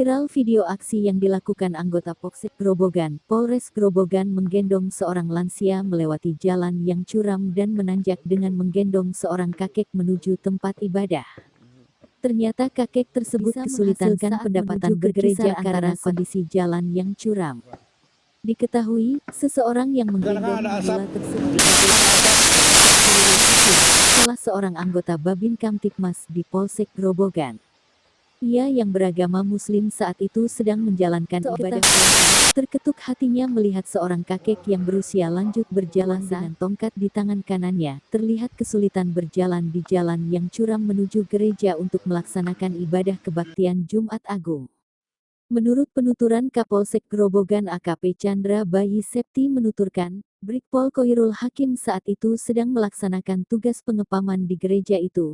Viral video aksi yang dilakukan anggota Polsek Grobogan, Polres Grobogan menggendong seorang lansia melewati jalan yang curam dan menanjak dengan menggendong seorang kakek menuju tempat ibadah. Ternyata kakek tersebut kesulitan pendapatan ke gereja karena kondisi jalan yang curam. Diketahui, seseorang yang menggendong mula tersebut salah seorang anggota Babin Kamtipmas di Polsek Grobogan. Ia yang beragama Muslim saat itu sedang menjalankan ibadah puasa. Terketuk hatinya melihat seorang kakek yang berusia lanjut berjalan dengan tongkat di tangan kanannya, terlihat kesulitan berjalan di jalan yang curam menuju gereja untuk melaksanakan ibadah kebaktian Jumat Agung. Menurut penuturan Kapolsek Grobogan AKP Chandra Bayi Septi menuturkan, Brigpol Koirul Hakim saat itu sedang melaksanakan tugas pengepaman di gereja itu.